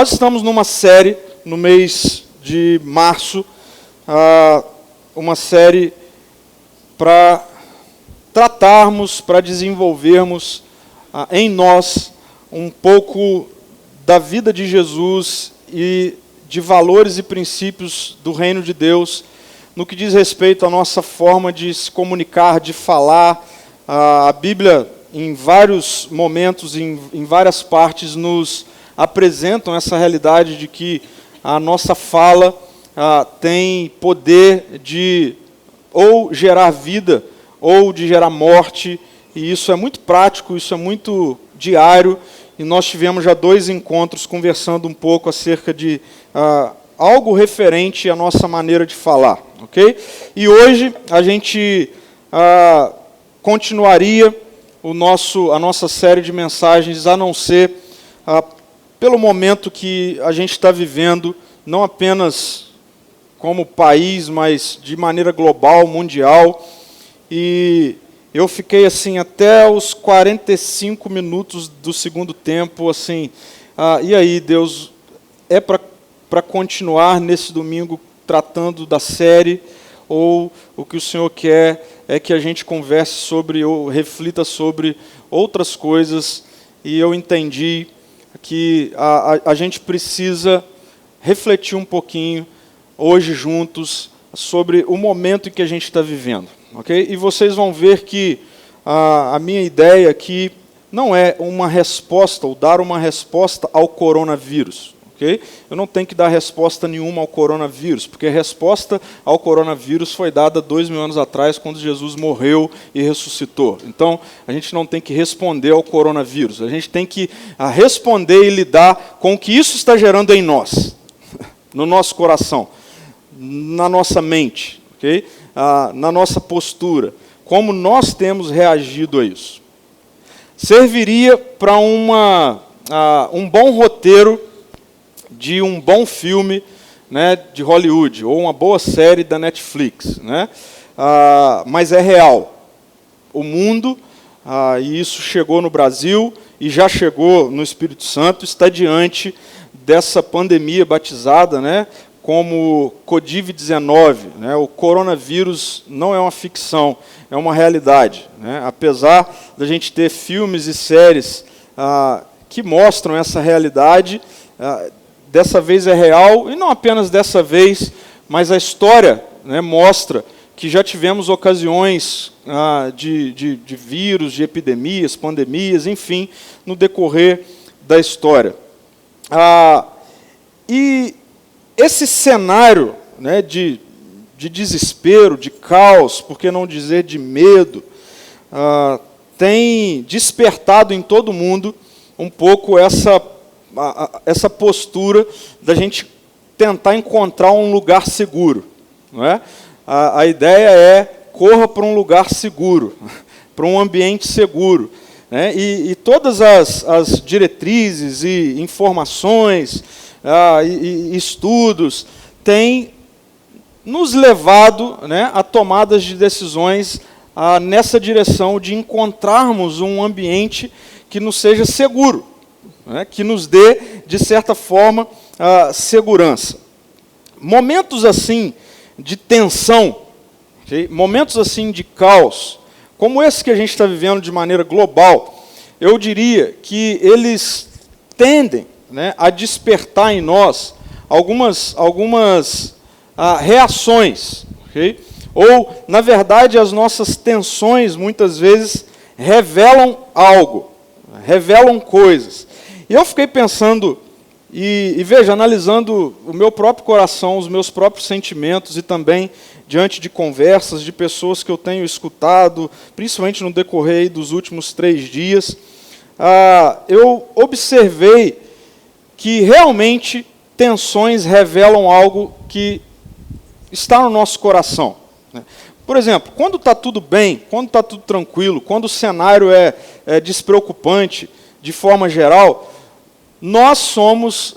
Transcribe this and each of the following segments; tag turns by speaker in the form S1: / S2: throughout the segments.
S1: Nós estamos numa série, no mês de março, uma série para tratarmos, para desenvolvermos em nós um pouco da vida de Jesus e de valores e princípios do reino de Deus, no que diz respeito à nossa forma de se comunicar, de falar. A Bíblia, em vários momentos, em várias partes, nos apresentam essa realidade de que a nossa fala tem poder de ou gerar vida ou de gerar morte, e isso é muito prático, isso é muito diário, e nós tivemos já 2 encontros conversando um pouco acerca de algo referente à nossa maneira de falar, ok? E hoje a gente continuaria a nossa série de mensagens, a não ser pelo momento que a gente está vivendo, não apenas como país, mas de maneira global, mundial. E eu fiquei assim até os 45 minutos do segundo tempo, assim, e aí, Deus, é para continuar nesse domingo tratando da série, ou o que o Senhor quer é que a gente converse sobre, ou reflita sobre outras coisas, e eu entendi que a gente precisa refletir um pouquinho, hoje juntos, sobre o momento em que a gente está vivendo. Okay? E vocês vão ver que a minha ideia aqui não é uma resposta, ou dar uma resposta ao coronavírus. Okay? Eu não tenho que dar resposta nenhuma ao coronavírus, porque a resposta ao coronavírus foi dada 2000 anos atrás, quando Jesus morreu e ressuscitou. Então, a gente não tem que responder ao coronavírus, a gente tem que responder e lidar com o que isso está gerando em nós, no nosso coração, na nossa mente, okay? Na nossa postura, como nós temos reagido a isso. Serviria para um bom roteiro de um bom filme, né, de Hollywood, ou uma boa série da Netflix, né? Mas é real. O mundo, e isso chegou no Brasil, e já chegou no Espírito Santo, está diante dessa pandemia batizada, né, como Covid-19. Né? O coronavírus não é uma ficção, é uma realidade. Né? Apesar da gente ter filmes e séries que mostram essa realidade, dessa vez é real, e não apenas dessa vez, mas a história, né, mostra que já tivemos ocasiões de vírus, de epidemias, pandemias, enfim, no decorrer da história. E esse cenário, né, de desespero, de caos, por que não dizer de medo, tem despertado em todo mundo um pouco essa postura da gente tentar encontrar um lugar seguro. Não é? A ideia é corra para um lugar seguro, para um ambiente seguro. Né? E todas as diretrizes e informações e estudos têm nos levado, né, a tomadas de decisões nessa direção de encontrarmos um ambiente que nos seja seguro, né, que nos dê, de certa forma, segurança. Momentos assim de tensão, okay? Momentos assim de caos, como esse que a gente está vivendo de maneira global, eu diria que eles tendem, né, a despertar em nós algumas reações. Okay? Ou, na verdade, as nossas tensões, muitas vezes, revelam algo, revelam coisas. E eu fiquei pensando, e veja, analisando o meu próprio coração, os meus próprios sentimentos, e também diante de conversas de pessoas que eu tenho escutado, principalmente no decorrer dos últimos 3 dias, eu observei que realmente tensões revelam algo que está no nosso coração. Por exemplo, quando está tudo bem, quando está tudo tranquilo, quando o cenário é despreocupante, de forma geral, nós somos,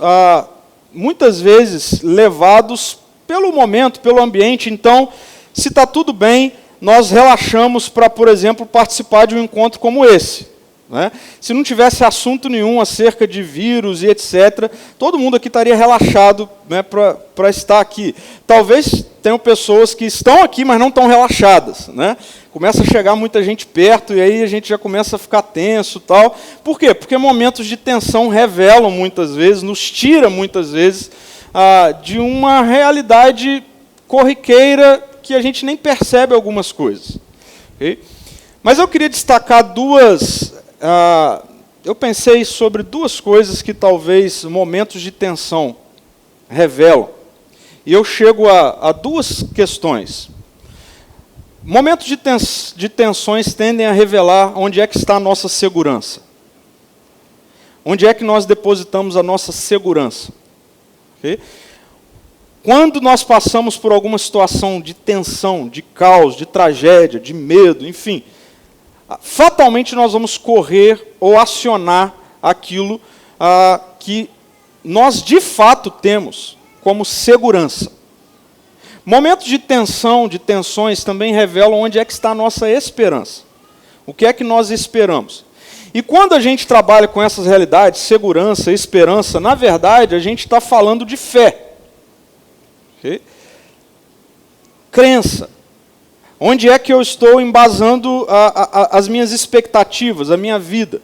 S1: muitas vezes, levados pelo momento, pelo ambiente. Então, se está tudo bem, nós relaxamos para, por exemplo, participar de um encontro como esse. né? Se não tivesse assunto nenhum acerca de vírus e etc., todo mundo aqui estaria relaxado, né, para estar aqui. Talvez tenham pessoas que estão aqui, mas não estão relaxadas, né? Começa a chegar muita gente perto e aí a gente já começa a ficar tenso, tal. Por quê? Porque momentos de tensão revelam muitas vezes, nos tira muitas vezes de uma realidade corriqueira que a gente nem percebe algumas coisas. Okay? Mas eu queria destacar eu pensei sobre duas coisas que talvez momentos de tensão revelam. E eu chego a duas questões. Momentos de tensões tendem a revelar onde é que está a nossa segurança. Onde é que nós depositamos a nossa segurança. Okay? Quando nós passamos por alguma situação de tensão, de caos, de tragédia, de medo, enfim, fatalmente nós vamos correr ou acionar aquilo que nós de fato temos como segurança. Momentos de tensão, de tensões, também revelam onde é que está a nossa esperança. O que é que nós esperamos? E quando a gente trabalha com essas realidades, segurança, esperança, na verdade, a gente está falando de fé. Okay? Crença. Onde é que eu estou embasando as minhas expectativas, a minha vida?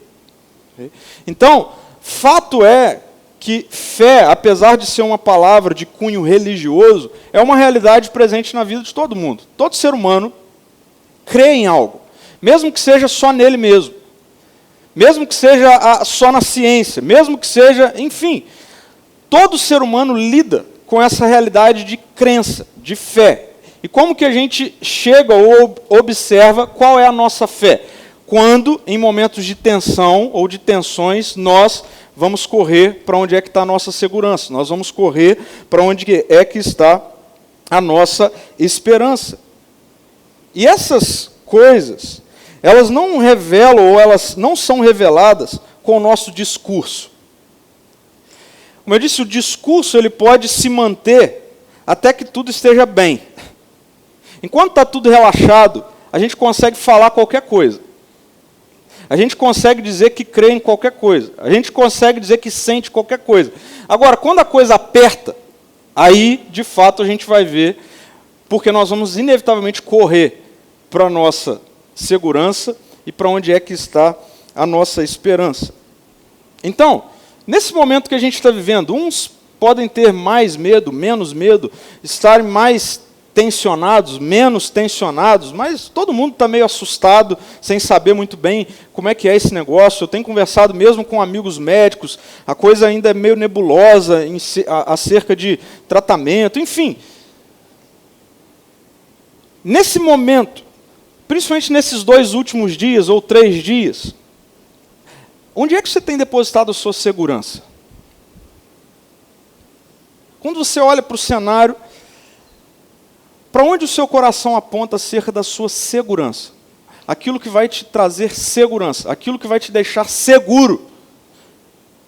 S1: Okay? Então, fato é que fé, apesar de ser uma palavra de cunho religioso, é uma realidade presente na vida de todo mundo. Todo ser humano crê em algo, mesmo que seja só nele mesmo, mesmo que seja só na ciência, mesmo que seja, enfim, todo ser humano lida com essa realidade de crença, de fé. E como que a gente chega ou observa qual é a nossa fé? Quando, em momentos de tensão ou de tensões, nós vamos correr para onde é que está a nossa segurança. Nós vamos correr para onde é que está a nossa esperança. E essas coisas, elas não revelam ou elas não são reveladas com o nosso discurso. Como eu disse, o discurso ele pode se manter até que tudo esteja bem. Enquanto está tudo relaxado, a gente consegue falar qualquer coisa. A gente consegue dizer que crê em qualquer coisa. A gente consegue dizer que sente qualquer coisa. Agora, quando a coisa aperta, aí, de fato, a gente vai ver, porque nós vamos inevitavelmente correr para a nossa segurança e para onde é que está a nossa esperança. Então, nesse momento que a gente está vivendo, uns podem ter mais medo, menos medo, estarem mais tensionados, menos tensionados, mas todo mundo está meio assustado, sem saber muito bem como é que é esse negócio. Eu tenho conversado mesmo com amigos médicos, a coisa ainda é meio nebulosa acerca de tratamento, enfim. Nesse momento, principalmente nesses 2 últimos dias ou 3 dias, onde é que você tem depositado a sua segurança? Quando você olha para o cenário, para onde o seu coração aponta acerca da sua segurança? Aquilo que vai te trazer segurança, aquilo que vai te deixar seguro,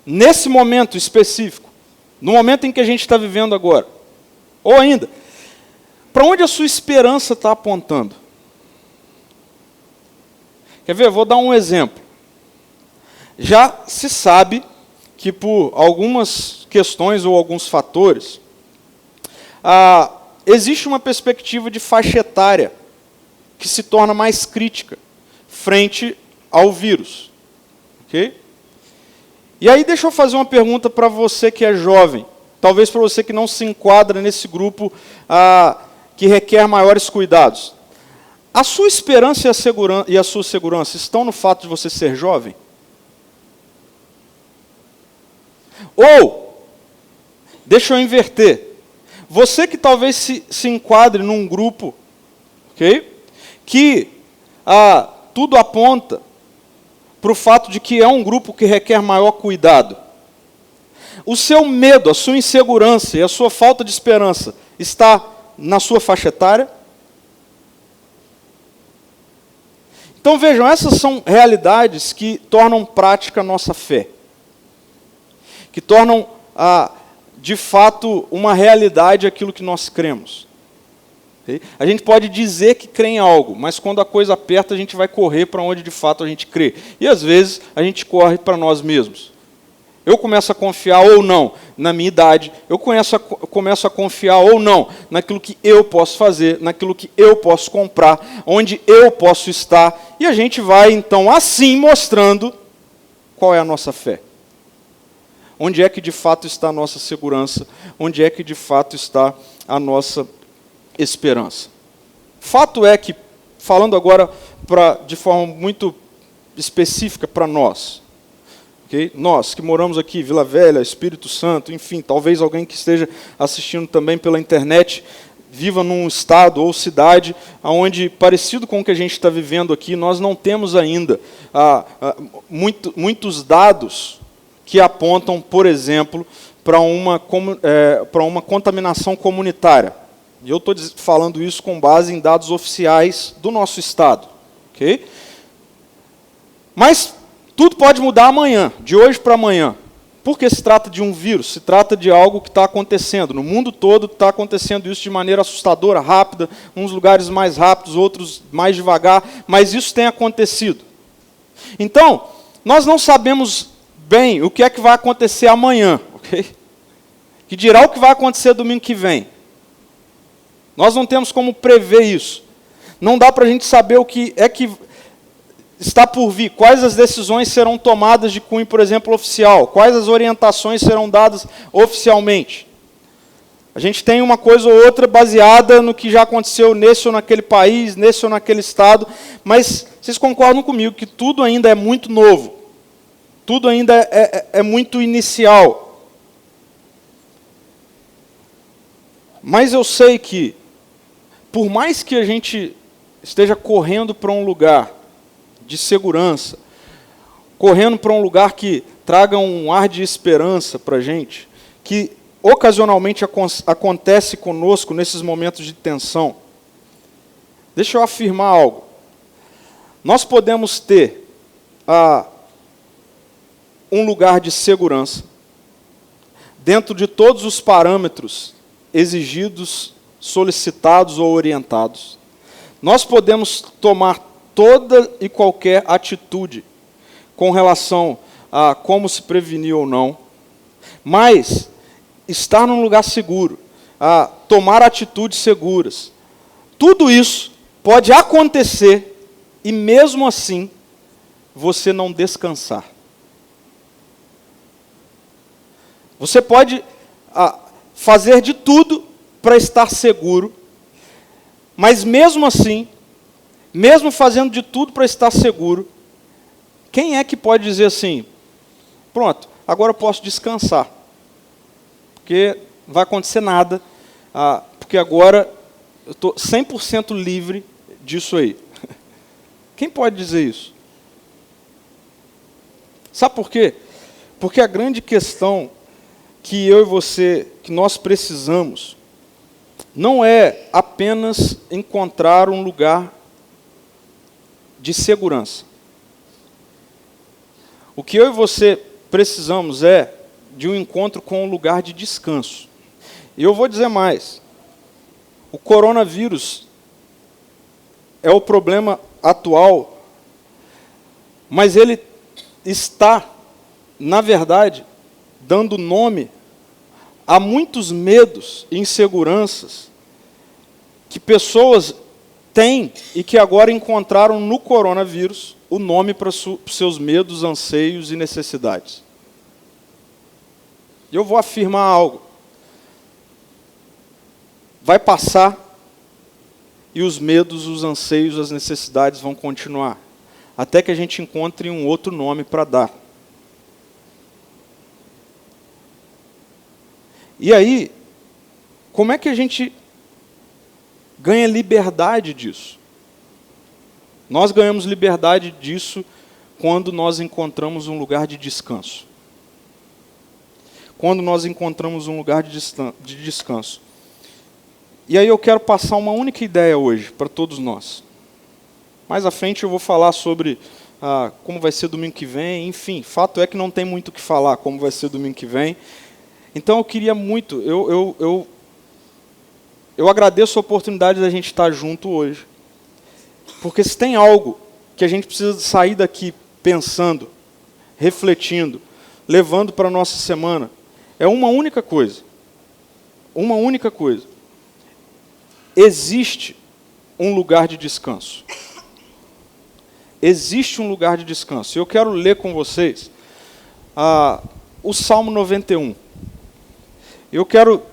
S1: nesse momento específico, no momento em que a gente está vivendo agora. Ou ainda, para onde a sua esperança está apontando? Quer ver? Vou dar um exemplo. Já se sabe que por algumas questões ou alguns fatores, existe uma perspectiva de faixa etária que se torna mais crítica frente ao vírus. Okay? E aí deixa eu fazer uma pergunta para você que é jovem, talvez para você que não se enquadra nesse grupo que requer maiores cuidados. A sua esperança e a sua segurança estão no fato de você ser jovem? Ou, deixa eu inverter, você que talvez se enquadre num grupo, okay, que tudo aponta para o fato de que é um grupo que requer maior cuidado. O seu medo, a sua insegurança e a sua falta de esperança está na sua faixa etária? Então vejam, essas são realidades que tornam prática a nossa fé. Que tornam, de fato, uma realidade aquilo que nós cremos. Okay? A gente pode dizer que crê em algo, mas quando a coisa aperta, a gente vai correr para onde de fato a gente crê. E às vezes a gente corre para nós mesmos. Eu começo a confiar ou não na minha idade, eu começo a confiar ou não naquilo que eu posso fazer, naquilo que eu posso comprar, onde eu posso estar, e a gente vai então assim mostrando qual é a nossa fé. Onde é que de fato está a nossa segurança, onde é que de fato está a nossa esperança. Fato é que, falando agora de forma muito específica para nós, okay? Nós que moramos aqui, Vila Velha, Espírito Santo, enfim, talvez alguém que esteja assistindo também pela internet, viva num estado ou cidade onde, parecido com o que a gente está vivendo aqui, nós não temos ainda muitos dados que apontam, por exemplo, para uma contaminação comunitária. E eu estou falando isso com base em dados oficiais do nosso estado. Okay? Mas tudo pode mudar amanhã, de hoje para amanhã. Porque se trata de um vírus, se trata de algo que está acontecendo. No mundo todo está acontecendo isso de maneira assustadora, rápida, uns lugares mais rápidos, outros mais devagar, mas isso tem acontecido. Então, nós não sabemos bem o que é que vai acontecer amanhã, ok? Que dirá o que vai acontecer domingo que vem. Nós não temos como prever isso. Não dá para a gente saber o que é que está por vir, quais as decisões serão tomadas de cunho, por exemplo, oficial, quais as orientações serão dadas oficialmente. A gente tem uma coisa ou outra baseada no que já aconteceu nesse ou naquele país, nesse ou naquele estado, mas vocês concordam comigo que tudo ainda é muito novo, tudo ainda é muito inicial. Mas eu sei que, por mais que a gente esteja correndo para um lugar de segurança, correndo para um lugar que traga um ar de esperança para a gente, que ocasionalmente acontece conosco nesses momentos de tensão, deixa eu afirmar algo. Nós podemos ter um lugar de segurança dentro de todos os parâmetros exigidos, solicitados ou orientados. Nós podemos tomar toda e qualquer atitude com relação a como se prevenir ou não, mas estar num lugar seguro, tomar atitudes seguras, tudo isso pode acontecer e mesmo assim você não descansar. Você pode fazer de tudo para estar seguro, mas mesmo assim, mesmo fazendo de tudo para estar seguro, quem é que pode dizer assim, pronto, agora eu posso descansar, porque não vai acontecer nada, porque agora eu estou 100% livre disso aí. Quem pode dizer isso? Sabe por quê? Porque a grande questão que eu e você, que nós precisamos, não é apenas encontrar um lugar de segurança. O que eu e você precisamos é de um encontro com um lugar de descanso. E eu vou dizer mais. O coronavírus é o problema atual, mas ele está, na verdade, dando nome a muitos medos e inseguranças que pessoas têm e que agora encontraram no coronavírus o nome para os seus medos, anseios e necessidades. E eu vou afirmar algo. Vai passar e os medos, os anseios, as necessidades vão continuar, até que a gente encontre um outro nome para dar. E aí, como é que a gente ganha liberdade disso? Nós ganhamos liberdade disso quando nós encontramos um lugar de descanso. Quando nós encontramos um lugar de descanso. E aí eu quero passar uma única ideia hoje para todos nós. Mais à frente eu vou falar sobre como vai ser domingo que vem, enfim, fato é que não tem muito o que falar como vai ser domingo que vem. Então eu queria muito, eu eu agradeço a oportunidade da gente estar junto hoje. Porque se tem algo que a gente precisa sair daqui pensando, refletindo, levando para a nossa semana, é uma única coisa. Uma única coisa. Existe um lugar de descanso. Existe um lugar de descanso. Eu quero ler com vocês o Salmo 91. Eu quero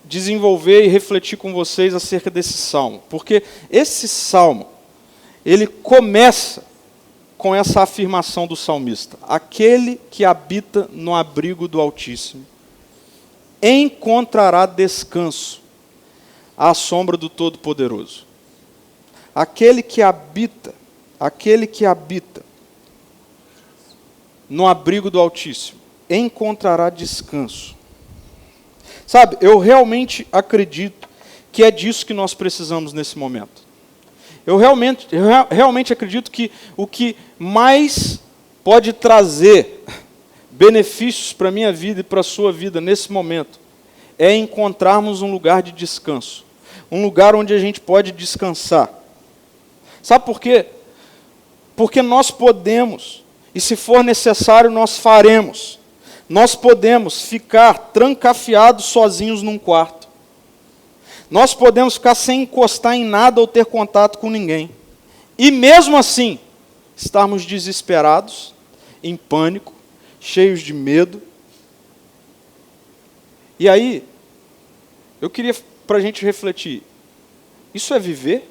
S1: desenvolver e refletir com vocês acerca desse salmo. Porque esse salmo, ele começa com essa afirmação do salmista: aquele que habita no abrigo do Altíssimo encontrará descanso à sombra do Todo-Poderoso. Aquele que habita no abrigo do Altíssimo encontrará descanso. Sabe, eu realmente acredito que é disso que nós precisamos nesse momento. Eu realmente acredito que o que mais pode trazer benefícios para a minha vida e para a sua vida nesse momento é encontrarmos um lugar de descanso. Um lugar onde a gente pode descansar. Sabe por quê? Porque nós podemos, e se for necessário, nós faremos. Nós podemos ficar trancafiados sozinhos num quarto. Nós podemos ficar sem encostar em nada ou ter contato com ninguém. E mesmo assim, estarmos desesperados, em pânico, cheios de medo. E aí, eu queria para a gente refletir, isso é viver?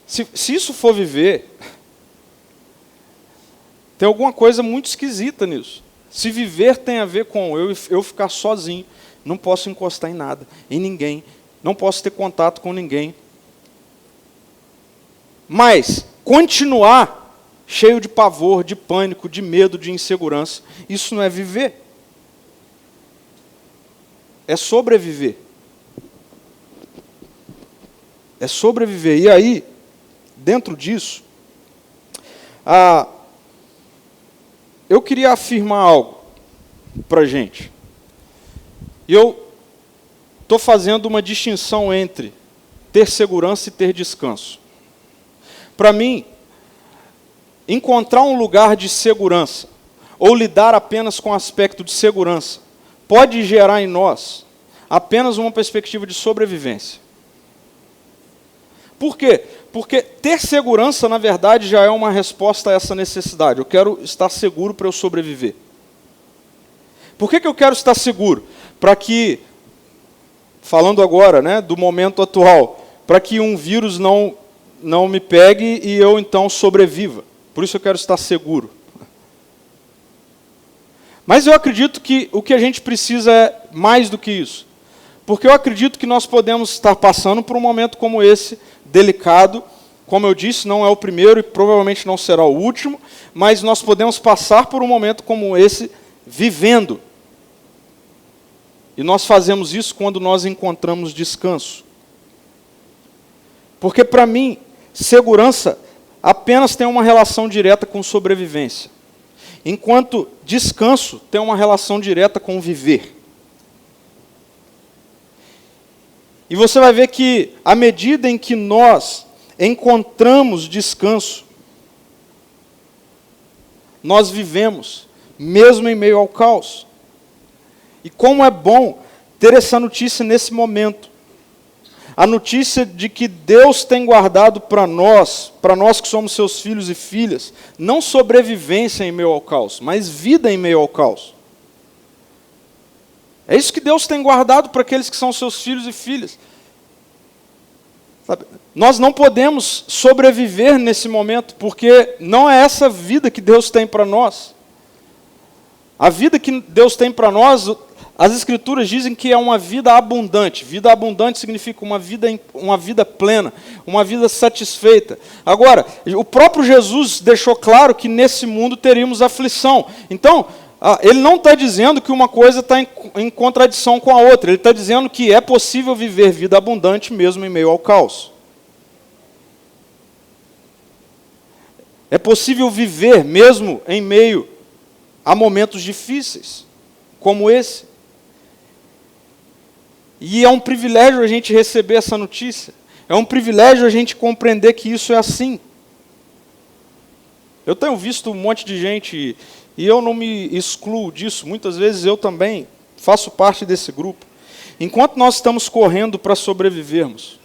S1: Se isso for viver, tem alguma coisa muito esquisita nisso. Se viver tem a ver com eu ficar sozinho, não posso encostar em nada, em ninguém, não posso ter contato com ninguém. Mas continuar cheio de pavor, de pânico, de medo, de insegurança, isso não é viver. É sobreviver. É sobreviver. E aí, dentro disso, eu queria afirmar algo para a gente. E eu estou fazendo uma distinção entre ter segurança e ter descanso. Para mim, encontrar um lugar de segurança, ou lidar apenas com o aspecto de segurança, pode gerar em nós apenas uma perspectiva de sobrevivência. Por quê? Porque ter segurança, na verdade, já é uma resposta a essa necessidade. Eu quero estar seguro para eu sobreviver. Por que eu quero estar seguro? Para que, falando agora, do momento atual, para que um vírus não me pegue e eu então sobreviva. Por isso eu quero estar seguro. Mas eu acredito que o que a gente precisa é mais do que isso. Porque eu acredito que nós podemos estar passando por um momento como esse, delicado. Como eu disse, não é o primeiro e provavelmente não será o último, mas nós podemos passar por um momento como esse, vivendo. E nós fazemos isso quando nós encontramos descanso. Porque, para mim, segurança apenas tem uma relação direta com sobrevivência. Enquanto descanso tem uma relação direta com viver. E você vai ver que, à medida em que nós encontramos descanso, nós vivemos, mesmo em meio ao caos. E como é bom ter essa notícia nesse momento. A notícia de que Deus tem guardado para nós que somos seus filhos e filhas, não sobrevivência em meio ao caos, mas vida em meio ao caos. É isso que Deus tem guardado para aqueles que são seus filhos e filhas. Sabe? Nós não podemos sobreviver nesse momento, porque não é essa vida que Deus tem para nós. A vida que Deus tem para nós, as Escrituras dizem que é uma vida abundante. Vida abundante significa uma vida plena, uma vida satisfeita. Agora, o próprio Jesus deixou claro que nesse mundo teríamos aflição. Então, ele não está dizendo que uma coisa está em contradição com a outra. Ele está dizendo que é possível viver vida abundante mesmo em meio ao caos. É possível viver mesmo em meio há momentos difíceis, como esse. E é um privilégio a gente receber essa notícia. É um privilégio a gente compreender que isso é assim. Eu tenho visto um monte de gente, e eu não me excluo disso, muitas vezes eu também faço parte desse grupo. Enquanto nós estamos correndo para sobrevivermos,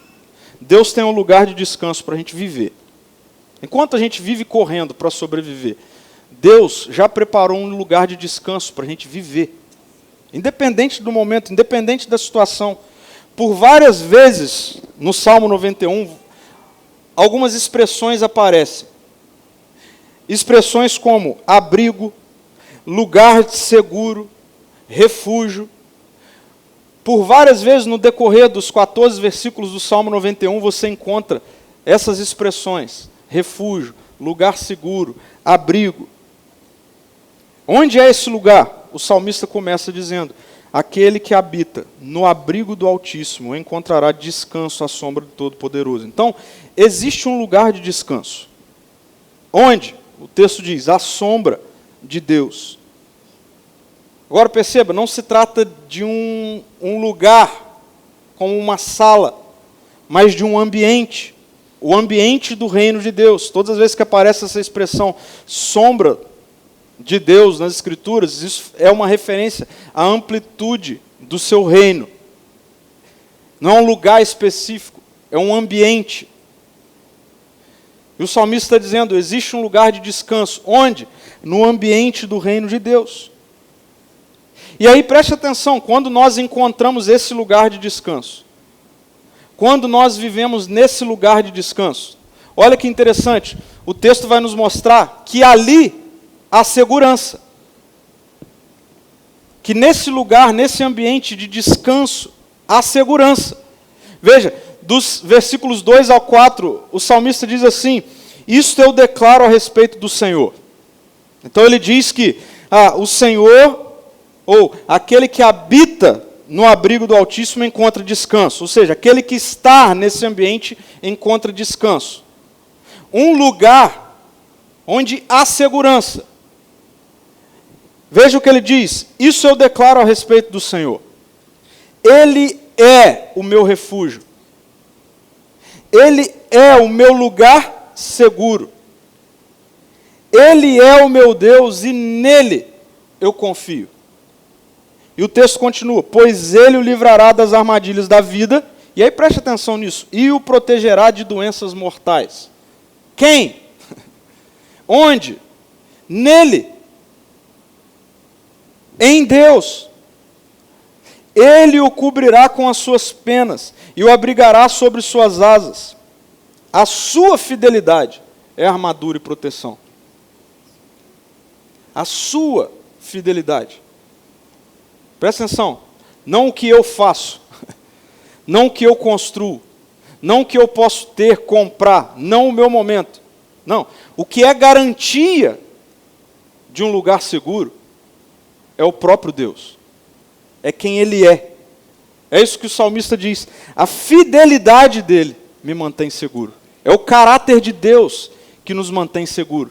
S1: Deus tem um lugar de descanso para a gente viver. Enquanto a gente vive correndo para sobreviver, Deus já preparou um lugar de descanso para a gente viver. Independente do momento, independente da situação. Por várias vezes, no Salmo 91, algumas expressões aparecem. Expressões como abrigo, lugar seguro, refúgio. Por várias vezes, no decorrer dos 14 versículos do Salmo 91, você encontra essas expressões. Refúgio, lugar seguro, abrigo. Onde é esse lugar? O salmista começa dizendo: aquele que habita no abrigo do Altíssimo encontrará descanso à sombra do Todo-Poderoso. Então, existe um lugar de descanso. Onde? O texto diz, à sombra de Deus. Agora perceba, não se trata de um lugar como uma sala, mas de um ambiente. O ambiente do reino de Deus. Todas as vezes que aparece essa expressão sombra de Deus nas Escrituras, isso é uma referência à amplitude do seu reino. Não é um lugar específico, é um ambiente. E o salmista está dizendo, existe um lugar de descanso. Onde? No ambiente do reino de Deus. E aí preste atenção, quando nós encontramos esse lugar de descanso, quando nós vivemos nesse lugar de descanso, olha que interessante, o texto vai nos mostrar que ali há segurança. Que nesse lugar, nesse ambiente de descanso, há segurança. Veja, dos versículos 2 ao 4, o salmista diz assim, isto eu declaro a respeito do Senhor. Então ele diz que o Senhor, ou aquele que habita no abrigo do Altíssimo encontra descanso. Ou seja, aquele que está nesse ambiente encontra descanso. Um lugar onde há segurança. Veja o que ele diz, isso eu declaro a respeito do Senhor. Ele é o meu refúgio. Ele é o meu lugar seguro. Ele é o meu Deus e nele eu confio. E o texto continua, pois ele o livrará das armadilhas da vida, e aí preste atenção nisso, e o protegerá de doenças mortais. Quem? Onde? Nele. Em Deus. Ele o cobrirá com as suas penas e o abrigará sobre suas asas. A sua fidelidade é armadura e proteção. A sua fidelidade. Presta atenção. Não o que eu faço. Não o que eu construo. Não o que eu posso ter, comprar. Não o meu momento. Não. O que é garantia de um lugar seguro é o próprio Deus. É quem Ele é. É isso que o salmista diz. A fidelidade dele me mantém seguro. É o caráter de Deus que nos mantém seguro.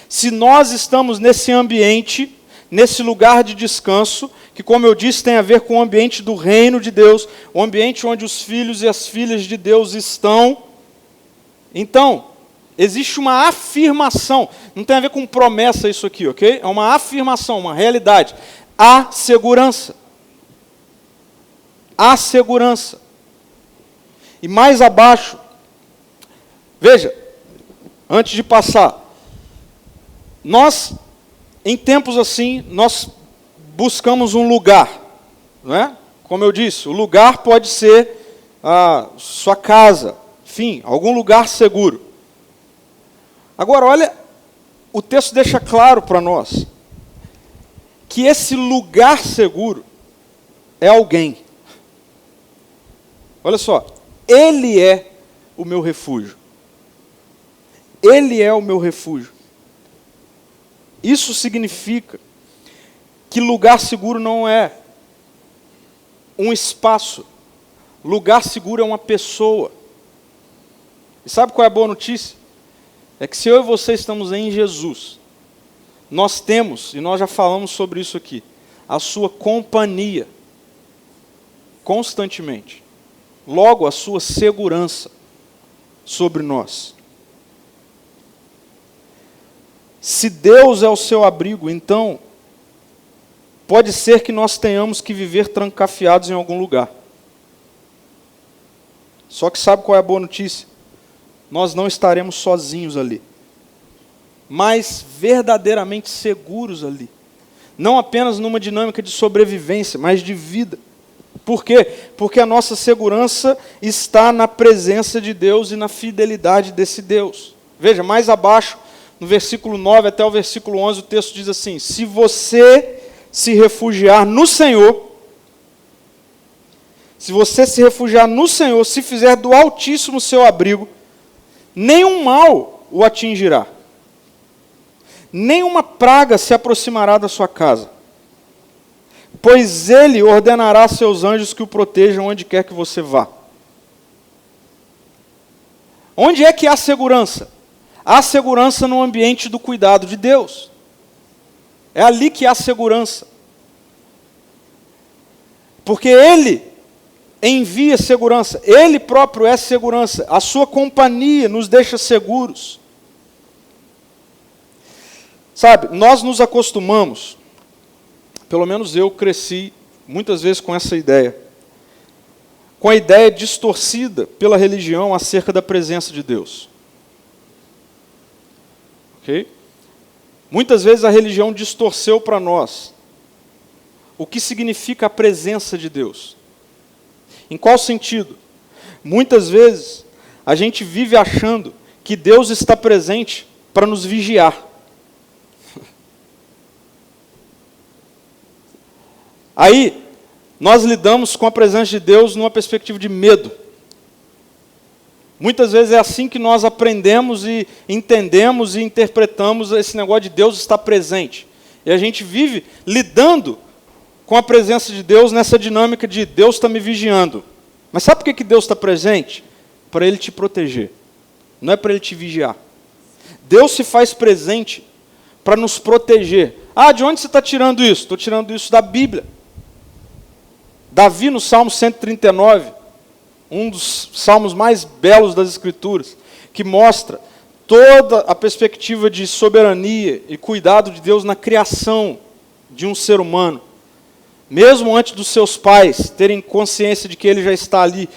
S1: Se nós estamos nesse ambiente, nesse lugar de descanso, que como eu disse tem a ver com o ambiente do reino de Deus, o ambiente onde os filhos e as filhas de Deus estão, então, existe uma afirmação, não tem a ver com promessa isso aqui, ok? É uma afirmação, uma realidade. Há segurança. Há segurança. E mais abaixo, veja, antes de passar, nós, em tempos assim, nós buscamos um lugar, não é? Como eu disse, o lugar pode ser a sua casa, enfim, algum lugar seguro. Agora, olha, o texto deixa claro para nós que esse lugar seguro é alguém. Olha só, Ele é o meu refúgio. Ele é o meu refúgio. Isso significa que lugar seguro não é um espaço. Lugar seguro é uma pessoa. E sabe qual é a boa notícia? É que se eu e você estamos em Jesus, nós temos, e nós já falamos sobre isso aqui, a sua companhia, constantemente. Logo, a sua segurança sobre nós. Se Deus é o seu abrigo, então, pode ser que nós tenhamos que viver trancafiados em algum lugar. Só que sabe qual é a boa notícia? Nós não estaremos sozinhos ali, mas verdadeiramente seguros ali. Não apenas numa dinâmica de sobrevivência, mas de vida. Por quê? Porque a nossa segurança está na presença de Deus e na fidelidade desse Deus. Veja, mais abaixo, no versículo 9 até o versículo 11, o texto diz assim: se você se refugiar no Senhor, se fizer do Altíssimo seu abrigo, nenhum mal o atingirá, nenhuma praga se aproximará da sua casa, pois ele ordenará a seus anjos que o protejam onde quer que você vá. Onde é que há segurança? Há segurança no ambiente do cuidado de Deus. É ali que há segurança. Porque Ele envia segurança, Ele próprio é segurança, a sua companhia nos deixa seguros. Sabe, nós nos acostumamos, pelo menos eu cresci muitas vezes com essa ideia, com a ideia distorcida pela religião acerca da presença de Deus. Ok? Muitas vezes a religião distorceu para nós o que significa a presença de Deus. Em qual sentido? Muitas vezes a gente vive achando que Deus está presente para nos vigiar. Aí, nós lidamos com a presença de Deus numa perspectiva de medo. Muitas vezes é assim que nós aprendemos e entendemos e interpretamos esse negócio de Deus estar presente. E a gente vive lidando com a presença de Deus nessa dinâmica de Deus está me vigiando. Mas sabe por que Deus está presente? Para Ele te proteger. Não é para Ele te vigiar. Deus se faz presente para nos proteger. Ah, de onde você está tirando isso? Estou tirando isso da Bíblia. Davi, no Salmo 139, um dos salmos mais belos das Escrituras, que mostra toda a perspectiva de soberania e cuidado de Deus na criação de um ser humano. Mesmo antes dos seus pais terem consciência de que ele já está ali,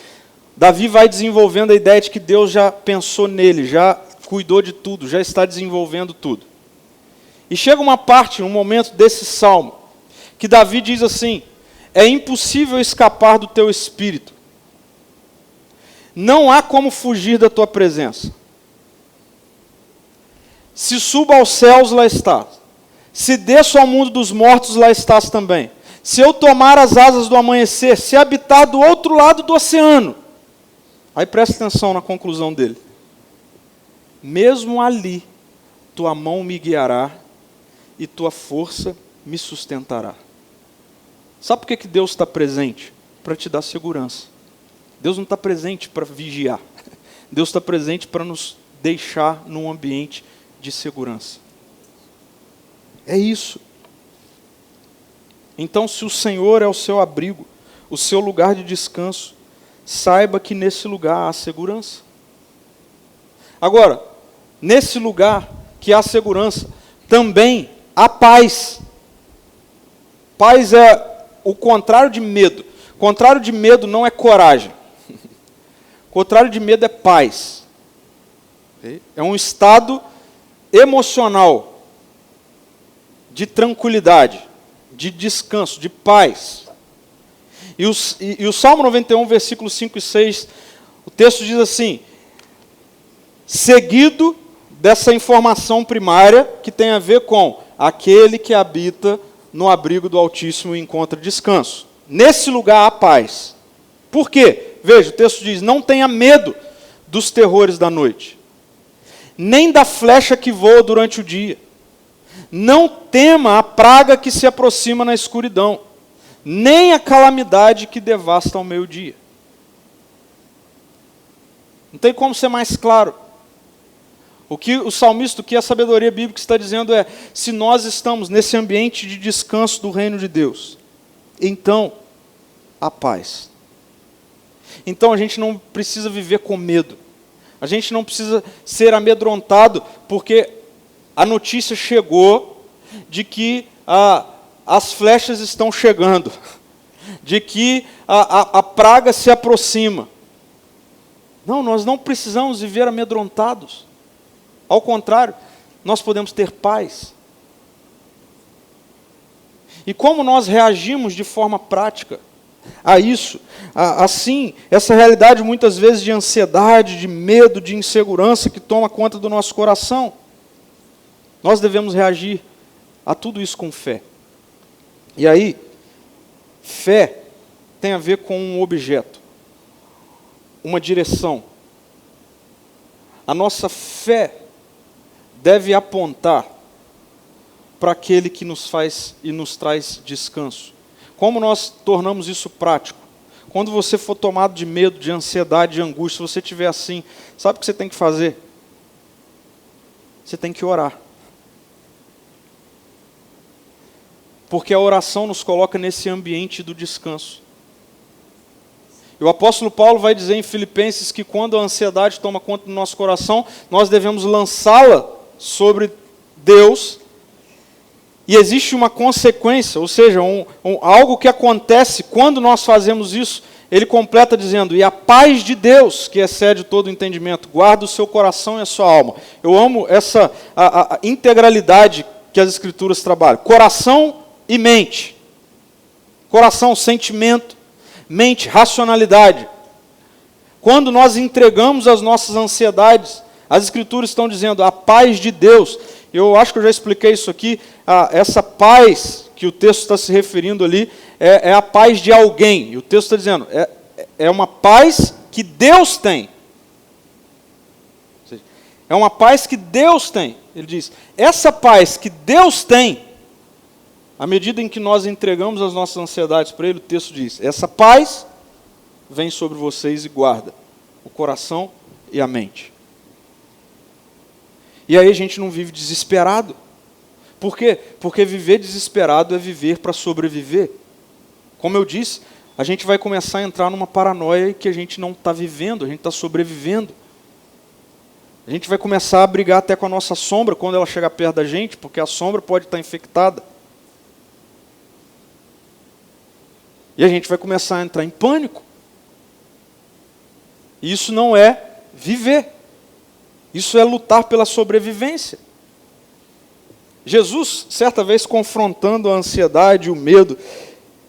S1: Davi vai desenvolvendo a ideia de que Deus já pensou nele, já cuidou de tudo, já está desenvolvendo tudo. E chega uma parte, um momento desse salmo, que Davi diz assim: é impossível escapar do teu espírito. Não há como fugir da tua presença. Se subo aos céus, lá estás. Se desço ao mundo dos mortos, lá estás também. Se eu tomar as asas do amanhecer, se habitar do outro lado do oceano. Aí presta atenção na conclusão dele. Mesmo ali, tua mão me guiará e tua força me sustentará. Sabe por que Deus está presente? Para te dar segurança. Deus não está presente para vigiar. Deus está presente para nos deixar num ambiente de segurança. É isso. Então, se o Senhor é o seu abrigo, o seu lugar de descanso, saiba que nesse lugar há segurança. Agora, nesse lugar que há segurança, também há paz. Paz é o contrário de medo. O contrário de medo não é coragem. O contrário de medo é paz. É um estado emocional de tranquilidade, de descanso, de paz. E o Salmo 91, versículos 5 e 6, o texto diz assim: seguido dessa informação primária que tem a ver com aquele que habita no abrigo do Altíssimo e encontra descanso. Nesse lugar há paz. Por quê? Veja, o texto diz: não tenha medo dos terrores da noite, nem da flecha que voa durante o dia. Não tema a praga que se aproxima na escuridão, nem a calamidade que devasta ao meio-dia. Não tem como ser mais claro. O que o salmista, o que a sabedoria bíblica está dizendo é, se nós estamos nesse ambiente de descanso do reino de Deus, então há paz. Então a gente não precisa viver com medo. A gente não precisa ser amedrontado, porque a notícia chegou de que as flechas estão chegando, de que a praga se aproxima. Não, nós não precisamos viver amedrontados. Ao contrário, nós podemos ter paz. E como nós reagimos de forma prática a isso? Assim, essa realidade muitas vezes de ansiedade, de medo, de insegurança que toma conta do nosso coração. Nós devemos reagir a tudo isso com fé. E aí, fé tem a ver com um objeto, uma direção. A nossa fé deve apontar para aquele que nos faz e nos traz descanso. Como nós tornamos isso prático? Quando você for tomado de medo, de ansiedade, de angústia, se você estiver assim, sabe o que você tem que fazer? Você tem que orar. Porque a oração nos coloca nesse ambiente do descanso. E o apóstolo Paulo vai dizer em Filipenses que quando a ansiedade toma conta do nosso coração, nós devemos lançá-la sobre Deus. E existe uma consequência, ou seja, algo que acontece quando nós fazemos isso. Ele completa dizendo, e a paz de Deus, que excede todo o entendimento, guarda o seu coração e a sua alma. Eu amo essa a integralidade que as Escrituras trabalham. Coração e mente. Coração, sentimento, mente, racionalidade. Quando nós entregamos as nossas ansiedades, as Escrituras estão dizendo, a paz de Deus. Eu acho que eu já expliquei isso aqui. Essa paz que o texto está se referindo ali é a paz de alguém. E o texto está dizendo, é uma paz que Deus tem. É uma paz que Deus tem. Ele diz, essa paz que Deus tem, à medida em que nós entregamos as nossas ansiedades para Ele, o texto diz, essa paz vem sobre vocês e guarda o coração e a mente. E aí a gente não vive desesperado. Por quê? Porque viver desesperado é viver para sobreviver. Como eu disse, a gente vai começar a entrar numa paranoia que a gente não está vivendo, a gente está sobrevivendo. A gente vai começar a brigar até com a nossa sombra quando ela chegar perto da gente, porque a sombra pode estar infectada. E a gente vai começar a entrar em pânico. E isso não é viver. Isso é lutar pela sobrevivência. Jesus, certa vez confrontando a ansiedade e o medo,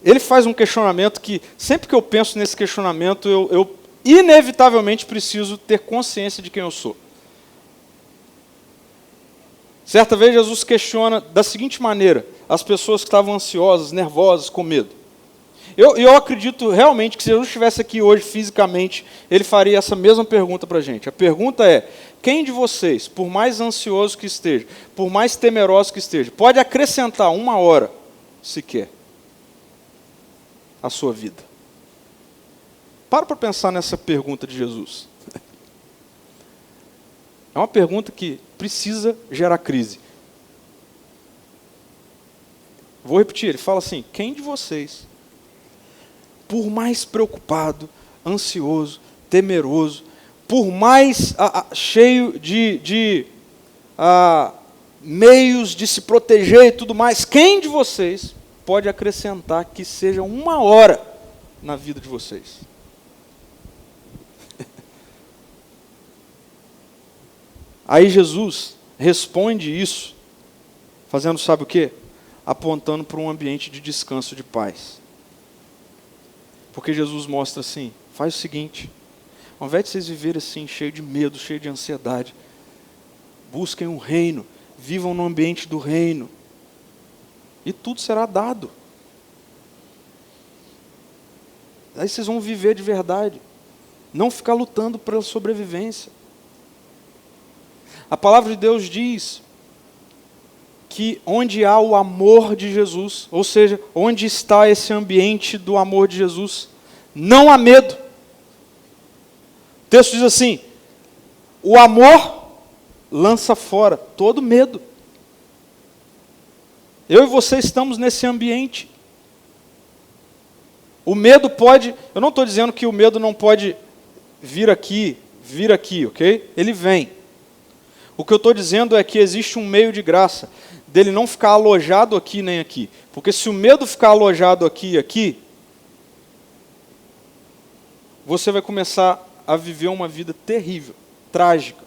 S1: ele faz um questionamento que, sempre que eu penso nesse questionamento, eu inevitavelmente preciso ter consciência de quem eu sou. Certa vez Jesus questiona da seguinte maneira, as pessoas que estavam ansiosas, nervosas, com medo. Eu acredito realmente que se Jesus estivesse aqui hoje fisicamente, ele faria essa mesma pergunta para a gente. A pergunta é, quem de vocês, por mais ansioso que esteja, por mais temeroso que esteja, pode acrescentar 1 hora, sequer, à sua vida? Para pensar nessa pergunta de Jesus. É uma pergunta que precisa gerar crise. Vou repetir, ele fala assim, quem de vocês, por mais preocupado, ansioso, temeroso, por mais cheio de meios de se proteger e tudo mais, quem de vocês pode acrescentar que seja 1 hora na vida de vocês? Aí Jesus responde isso, fazendo sabe o quê? Apontando para um ambiente de descanso, de paz. Porque Jesus mostra assim, faz o seguinte, ao invés de vocês viverem assim, cheio de medo, cheio de ansiedade, busquem um reino, vivam no ambiente do reino, e tudo será dado. Aí vocês vão viver de verdade, não ficar lutando pela sobrevivência. A palavra de Deus diz que onde há o amor de Jesus, ou seja, onde está esse ambiente do amor de Jesus, não há medo. O texto diz assim, o amor lança fora todo medo. Eu e você estamos nesse ambiente. O medo pode, eu não estou dizendo que o medo não pode vir aqui, ok? Ele vem. O que eu estou dizendo é que existe um meio de graça dele não ficar alojado aqui nem aqui. Porque se o medo ficar alojado aqui e aqui, você vai começar a viver uma vida terrível, trágica.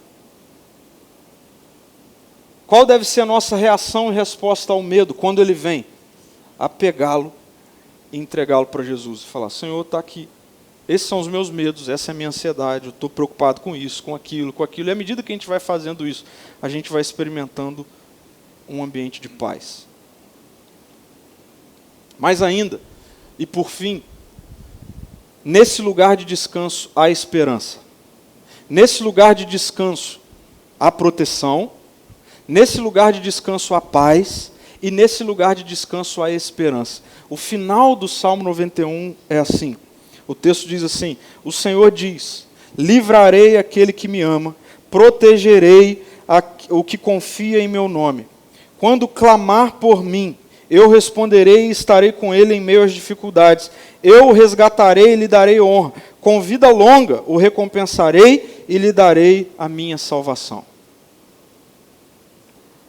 S1: Qual deve ser a nossa reação e resposta ao medo quando ele vem? A pegá-lo e entregá-lo para Jesus. E falar, Senhor, está aqui. Esses são os meus medos, essa é a minha ansiedade, eu estou preocupado com isso, com aquilo. E à medida que a gente vai fazendo isso, a gente vai experimentando um ambiente de paz. Mais ainda, e por fim, nesse lugar de descanso há esperança. Nesse lugar de descanso há proteção. Nesse lugar de descanso há paz. E nesse lugar de descanso há esperança. O final do Salmo 91 é assim. O texto diz assim, o Senhor diz, livrarei aquele que me ama, protegerei o que confia em meu nome. Quando clamar por mim, eu responderei e estarei com ele em meio às dificuldades. Eu o resgatarei e lhe darei honra. Com vida longa o recompensarei e lhe darei a minha salvação.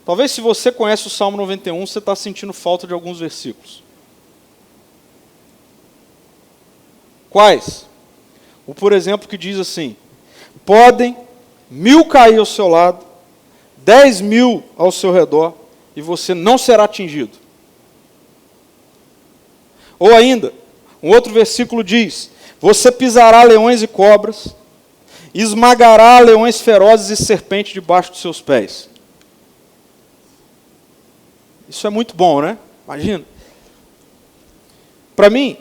S1: Talvez se você conhece o Salmo 91, você está sentindo falta de alguns versículos. Quais? O, por exemplo, que diz assim, podem 1000 cair ao seu lado, 10.000 ao seu redor, e você não será atingido. Ou ainda, um outro versículo diz, você pisará leões e cobras, esmagará leões ferozes e serpentes debaixo dos seus pés. Isso é muito bom, né? Imagina. Para mim,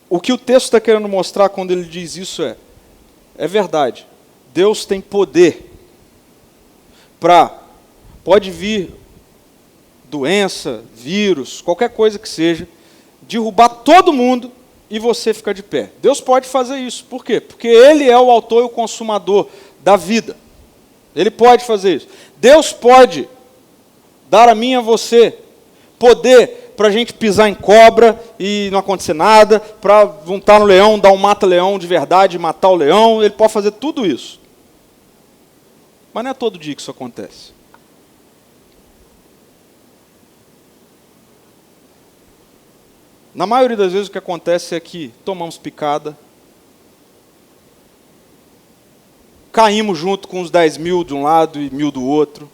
S1: o que o texto está querendo mostrar quando ele diz isso é verdade. Deus tem poder pode vir doença, vírus, qualquer coisa que seja, derrubar todo mundo e você ficar de pé. Deus pode fazer isso. Por quê? Porque Ele é o autor e o consumador da vida. Ele pode fazer isso. Deus pode dar a mim e a você poder para a gente pisar em cobra e não acontecer nada, para juntar no leão, dar um mata-leão de verdade, matar o leão. Ele pode fazer tudo isso. Mas não é todo dia que isso acontece. Na maioria das vezes o que acontece é que tomamos picada, caímos junto com os 10.000 de um lado e 1.000 do outro.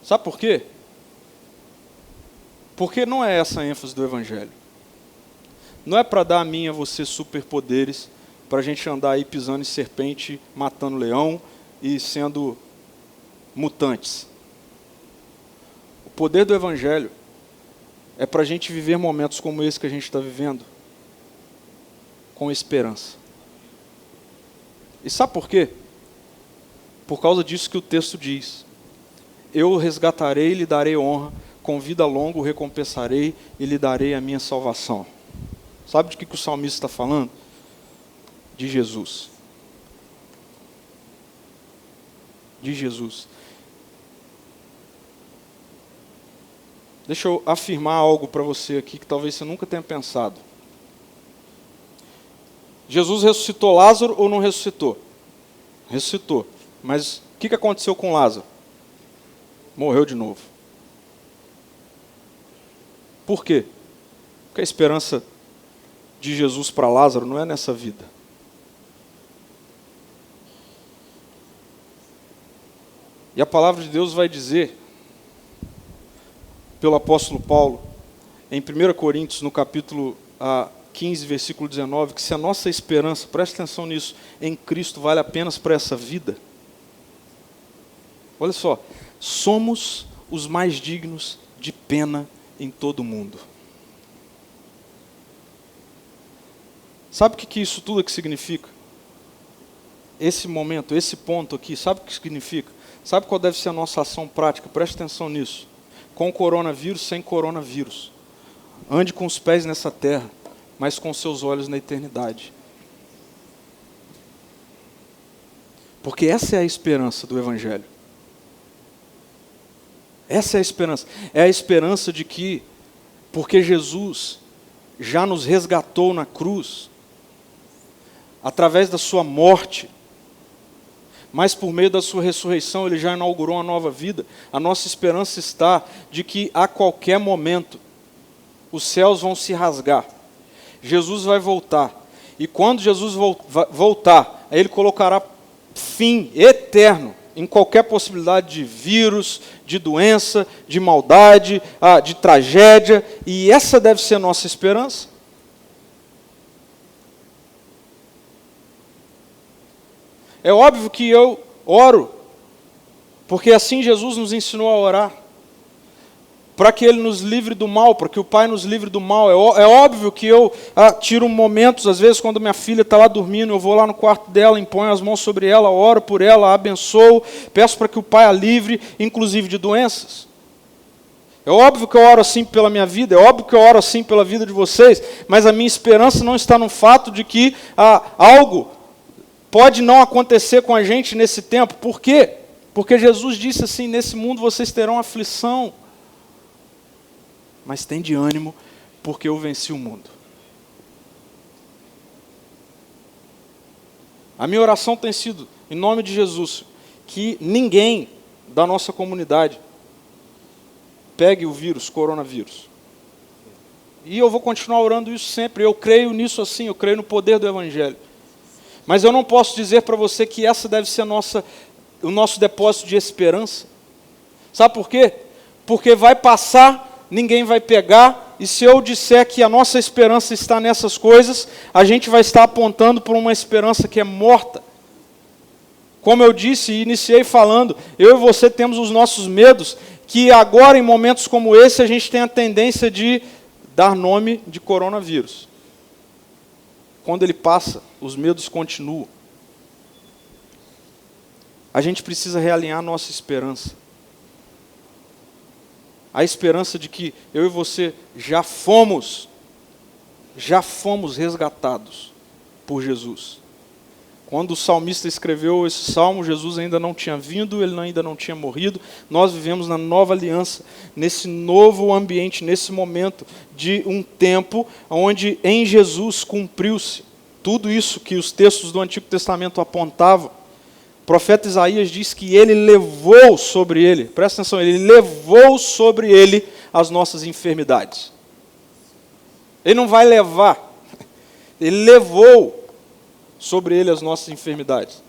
S1: Sabe por quê? Porque não é essa a ênfase do Evangelho. Não é para dar a mim e a você superpoderes, para a gente andar aí pisando em serpente, matando leão e sendo mutantes. O poder do Evangelho é para a gente viver momentos como esse que a gente está vivendo, com esperança. E sabe por quê? Por causa disso que o texto diz. Eu o resgatarei e lhe darei honra, com vida longa o recompensarei e lhe darei a minha salvação. Sabe de que o salmista está falando? De Jesus. De Jesus. Deixa eu afirmar algo para você aqui que talvez você nunca tenha pensado. Jesus ressuscitou Lázaro ou não ressuscitou? Ressuscitou. Mas o que aconteceu com Lázaro? Morreu de novo. Por quê? Porque a esperança de Jesus para Lázaro não é nessa vida. E a palavra de Deus vai dizer, pelo apóstolo Paulo, em 1 Coríntios, no capítulo 15, versículo 19, que se a nossa esperança, preste atenção nisso, em Cristo vale apenas para essa vida. Olha só, somos os mais dignos de pena em todo o mundo. Sabe o que isso tudo aqui significa? Esse momento, esse ponto aqui, sabe o que significa? Sabe qual deve ser a nossa ação prática? Preste atenção nisso. Com coronavírus, sem coronavírus. Ande com os pés nessa terra. mas com seus olhos na eternidade. Porque essa é a esperança do Evangelho. Essa é a esperança. É a esperança de que, porque Jesus já nos resgatou na cruz, através da sua morte, mas por meio da sua ressurreição Ele já inaugurou uma nova vida. A nossa esperança está de que a qualquer momento os céus vão se rasgar. Jesus vai voltar. E quando Jesus voltar, Ele colocará fim eterno em qualquer possibilidade de vírus, de doença, de maldade, de tragédia. E essa deve ser a nossa esperança. É óbvio que eu oro, porque assim Jesus nos ensinou a orar, para que Ele nos livre do mal, para que o Pai nos livre do mal. É óbvio que eu tiro momentos, às vezes quando minha filha está lá dormindo, eu vou lá no quarto dela, imponho as mãos sobre ela, oro por ela, a abençoo, peço para que o Pai a livre, inclusive de doenças. É óbvio que eu oro assim pela minha vida, é óbvio que eu oro assim pela vida de vocês, mas a minha esperança não está no fato de que algo pode não acontecer com a gente nesse tempo. Por quê? Porque Jesus disse assim, nesse mundo vocês terão aflição, mas tem de ânimo, porque eu venci o mundo. A minha oração tem sido, em nome de Jesus, que ninguém da nossa comunidade pegue o vírus, coronavírus. E eu vou continuar orando isso sempre, eu creio nisso assim, eu creio no poder do Evangelho. Mas eu não posso dizer para você que essa deve ser o nosso depósito de esperança. Sabe por quê? Porque vai passar, ninguém vai pegar, e se eu disser que a nossa esperança está nessas coisas, a gente vai estar apontando para uma esperança que é morta. Como eu disse e iniciei falando, eu e você temos os nossos medos, que agora em momentos como esse a gente tem a tendência de dar nome de coronavírus. Quando ele passa, os medos continuam. A gente precisa realinhar a nossa esperança. A esperança de que eu e você já fomos resgatados por Jesus. Quando o salmista escreveu esse salmo, Jesus ainda não tinha vindo, ele ainda não tinha morrido. Nós vivemos na nova aliança, nesse novo ambiente, nesse momento de um tempo onde em Jesus cumpriu-se tudo isso que os textos do Antigo Testamento apontavam. O profeta Isaías diz que ele levou sobre ele, presta atenção, ele levou sobre ele as nossas enfermidades. Ele não vai levar, ele levou sobre ele as nossas enfermidades.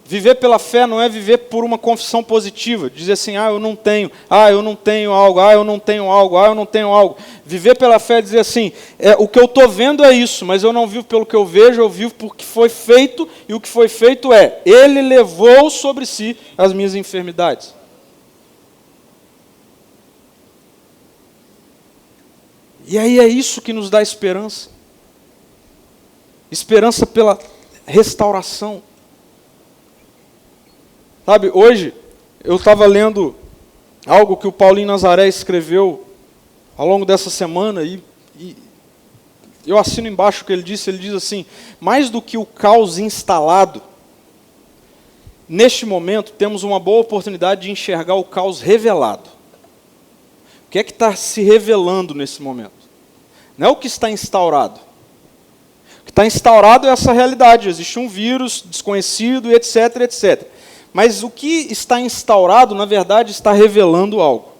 S1: Viver pela fé não é viver por uma confissão positiva, dizer assim, eu não tenho algo, eu não tenho algo, eu não tenho algo. Viver pela fé é dizer assim, o que eu estou vendo é isso, mas eu não vivo pelo que eu vejo, eu vivo por que foi feito, e o que foi feito Ele levou sobre si as minhas enfermidades. E aí é isso que nos dá esperança. Esperança pela restauração. Sabe, hoje eu estava lendo algo que o Paulinho Nazaré escreveu ao longo dessa semana e eu assino embaixo o que ele diz assim, mais do que o caos instalado, neste momento temos uma boa oportunidade de enxergar o caos revelado. O que é que está se revelando nesse momento? Não é o que está instaurado. O que está instaurado é essa realidade, existe um vírus desconhecido, etc, etc. Mas o que está instaurado, na verdade, está revelando algo.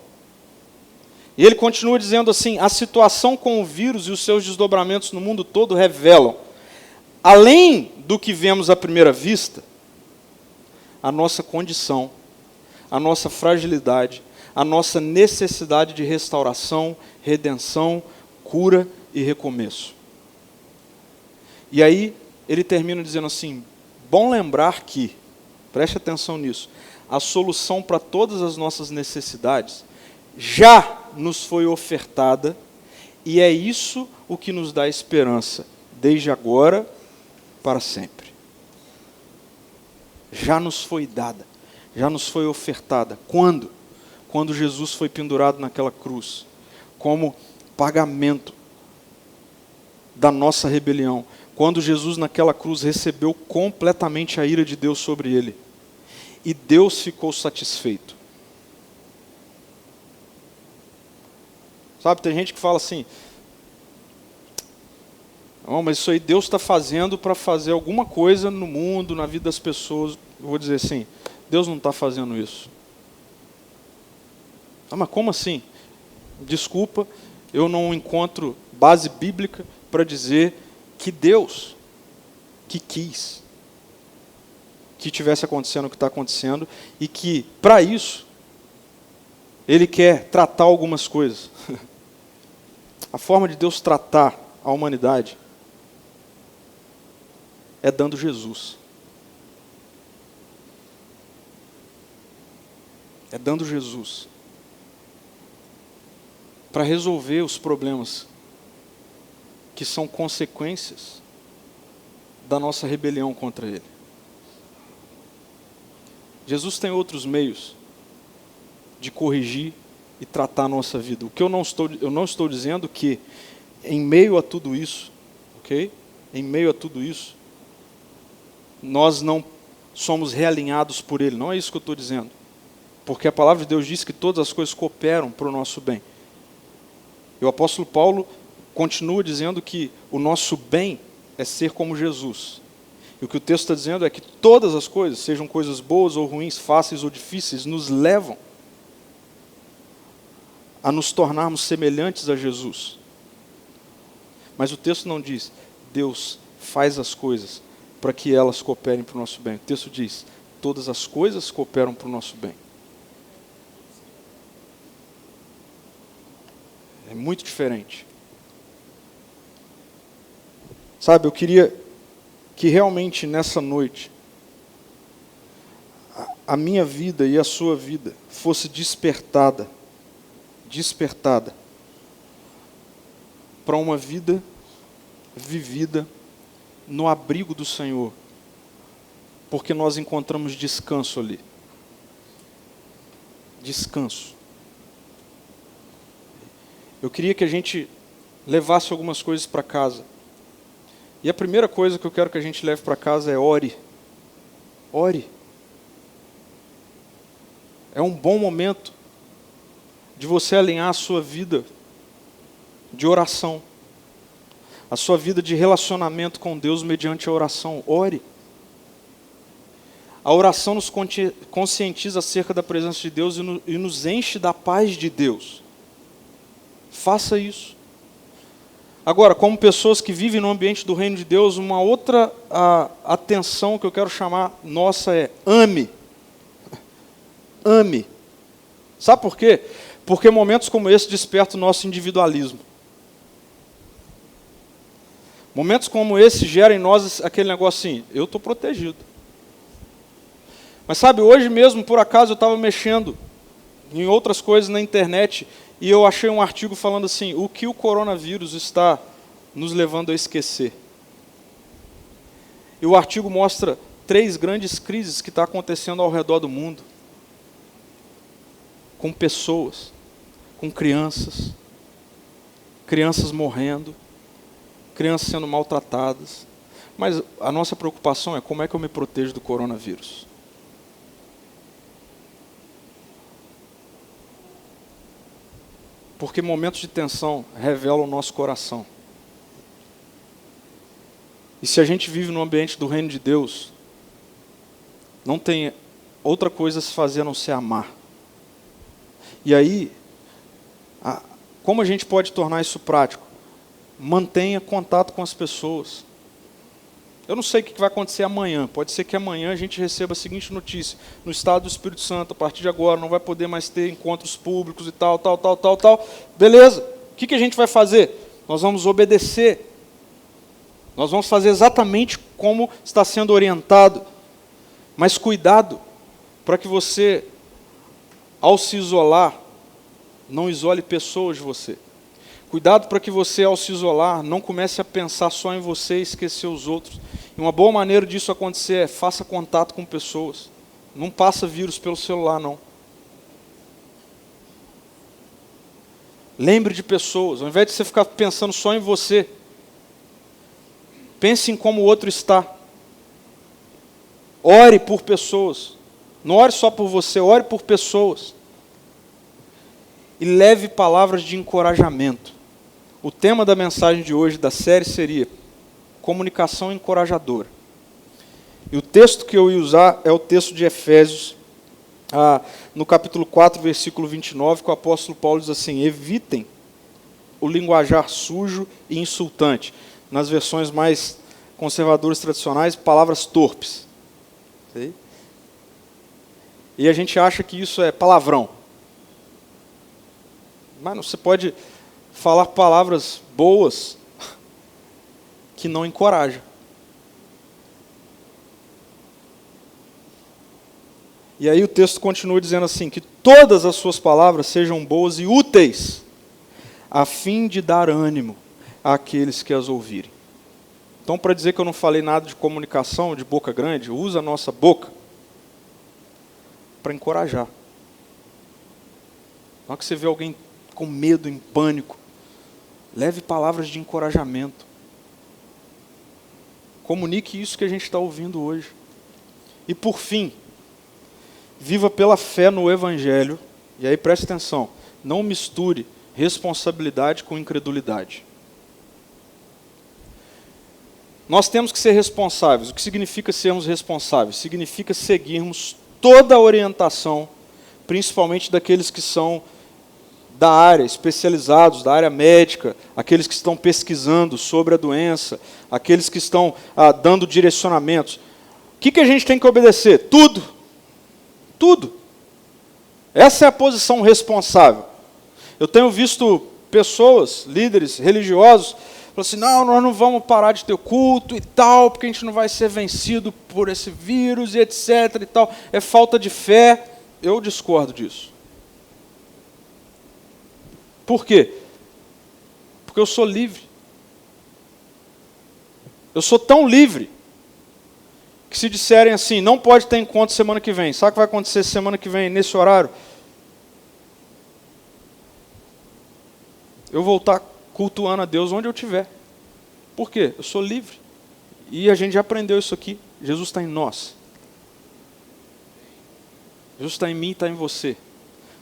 S1: E ele continua dizendo assim, a situação com o vírus e os seus desdobramentos no mundo todo revelam, além do que vemos à primeira vista, a nossa condição, a nossa fragilidade, a nossa necessidade de restauração, redenção, cura e recomeço. E aí ele termina dizendo assim, bom lembrar que, preste atenção nisso, a solução para todas as nossas necessidades já nos foi ofertada e é isso o que nos dá esperança, desde agora para sempre. Já nos foi dada, já nos foi ofertada. Quando? Quando Jesus foi pendurado naquela cruz, como pagamento da nossa rebelião, quando Jesus naquela cruz recebeu completamente a ira de Deus sobre ele. E Deus ficou satisfeito. Sabe, tem gente que fala assim, oh, mas isso aí Deus está fazendo para fazer alguma coisa no mundo, na vida das pessoas. Eu vou dizer assim, Deus não está fazendo isso. Ah, mas como assim? Desculpa, eu não encontro base bíblica para dizer que Deus, que quis que tivesse acontecendo o que está acontecendo, e que, para isso, Ele quer tratar algumas coisas. A forma de Deus tratar a humanidade é dando Jesus. É dando Jesus para resolver os problemas que são consequências da nossa rebelião contra Ele. Jesus tem outros meios de corrigir e tratar a nossa vida. O que eu não estou dizendo que, em meio a tudo isso, ok? Em meio a tudo isso, nós não somos realinhados por Ele. Não é isso que eu estou dizendo. Porque a palavra de Deus diz que todas as coisas cooperam para o nosso bem. E o apóstolo Paulo continua dizendo que o nosso bem é ser como Jesus. E o que o texto está dizendo é que todas as coisas, sejam coisas boas ou ruins, fáceis ou difíceis, nos levam a nos tornarmos semelhantes a Jesus. Mas o texto não diz, Deus faz as coisas para que elas cooperem para o nosso bem. O texto diz, todas as coisas cooperam para o nosso bem. É muito diferente. Sabe, eu queria que realmente nessa noite a minha vida e a sua vida fosse despertada para uma vida vivida no abrigo do Senhor, porque nós encontramos descanso ali. Descanso. Eu queria que a gente levasse algumas coisas para casa. E a primeira coisa que eu quero que a gente leve para casa é ore. Ore. É um bom momento de você alinhar a sua vida de oração, a sua vida de relacionamento com Deus mediante a oração. Ore. A oração nos conscientiza acerca da presença de Deus e nos enche da paz de Deus. Faça isso. Agora, como pessoas que vivem no ambiente do reino de Deus, uma outra atenção que eu quero chamar nossa é ame. Ame. Sabe por quê? Porque momentos como esse despertam o nosso individualismo. Momentos como esse geram em nós aquele negócio assim, eu estou protegido. Mas sabe, hoje mesmo, por acaso, eu estava mexendo em outras coisas na internet e eu achei um artigo falando assim, o que o coronavírus está nos levando a esquecer. E o artigo mostra 3 grandes crises que estão acontecendo ao redor do mundo. Com pessoas, com crianças morrendo, crianças sendo maltratadas. Mas a nossa preocupação é como é que eu me protejo do coronavírus. Porque momentos de tensão revelam o nosso coração. E se a gente vive no ambiente do reino de Deus, não tem outra coisa a se fazer a não ser amar. E aí, como a gente pode tornar isso prático? Mantenha contato com as pessoas. Eu não sei o que vai acontecer amanhã. Pode ser que amanhã a gente receba a seguinte notícia. No estado do Espírito Santo, a partir de agora, não vai poder mais ter encontros públicos e tal. Beleza. O que a gente vai fazer? Nós vamos obedecer. Nós vamos fazer exatamente como está sendo orientado. Mas cuidado para que você, ao se isolar, não isole pessoas de você. Cuidado para que você, ao se isolar, não comece a pensar só em você e esquecer os outros. E uma boa maneira disso acontecer é faça contato com pessoas. Não passa vírus pelo celular, não. Lembre de pessoas. Ao invés de você ficar pensando só em você, Pense em como o outro está. Ore por pessoas. Não ore só por você, ore por pessoas. E leve palavras de encorajamento. O tema da mensagem de hoje da série seria comunicação encorajadora. E o texto que eu ia usar é o texto de Efésios, no capítulo 4, versículo 29, que o apóstolo Paulo diz assim: evitem o linguajar sujo e insultante. Nas versões mais conservadoras tradicionais, palavras torpes. Sei? E a gente acha que isso é palavrão. Mas você pode falar palavras boas que não encorajam. E aí o texto continua dizendo assim, que todas as suas palavras sejam boas e úteis, a fim de dar ânimo àqueles que as ouvirem. Então, para dizer que eu não falei nada de comunicação, de boca grande, usa a nossa boca para encorajar. Na hora que você vê alguém com medo, em pânico, leve palavras de encorajamento. Comunique isso que a gente está ouvindo hoje. E por fim, viva pela fé no Evangelho. E aí preste atenção, não misture responsabilidade com incredulidade. Nós temos que ser responsáveis. O que significa sermos responsáveis? Significa seguirmos toda a orientação, principalmente daqueles que são da área, especializados, da área médica, aqueles que estão pesquisando sobre a doença, aqueles que estão dando direcionamentos. O que a gente tem que obedecer? Tudo. Tudo. Essa é a posição responsável. Eu tenho visto pessoas, líderes religiosos, falando assim, não, nós não vamos parar de ter culto e tal, porque a gente não vai ser vencido por esse vírus e etc. e tal. É falta de fé. Eu discordo disso. Por quê? Porque eu sou livre. Eu sou tão livre que se disserem assim, não pode ter encontro semana que vem. Sabe o que vai acontecer semana que vem, nesse horário? Eu vou estar cultuando a Deus onde eu estiver. Por quê? Eu sou livre. E a gente já aprendeu isso aqui. Jesus está em nós. Jesus está em mim e está em você.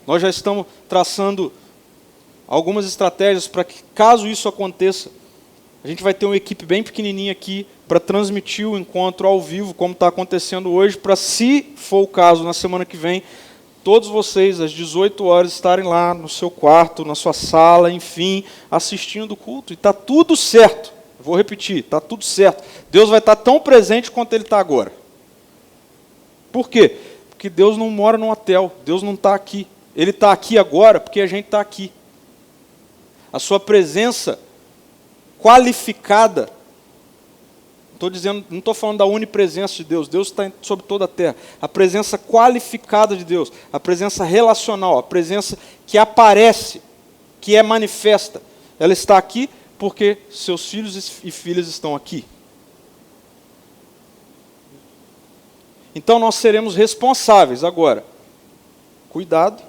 S1: Nós já estamos traçando algumas estratégias para que, caso isso aconteça, a gente vai ter uma equipe bem pequenininha aqui para transmitir o encontro ao vivo, como está acontecendo hoje, para, se for o caso, na semana que vem, todos vocês, às 18 horas, estarem lá no seu quarto, na sua sala, enfim, assistindo o culto. E está tudo certo. Vou repetir, está tudo certo. Deus vai estar tão presente quanto Ele está agora. Por quê? Porque Deus não mora num hotel, Deus não está aqui. Ele está aqui agora porque a gente está aqui. A sua presença qualificada, não estou falando da onipresença de Deus, Deus está sobre toda a terra. A presença qualificada de Deus, a presença relacional, a presença que aparece, que é manifesta, ela está aqui porque seus filhos e filhas estão aqui. Então nós seremos responsáveis agora. Cuidado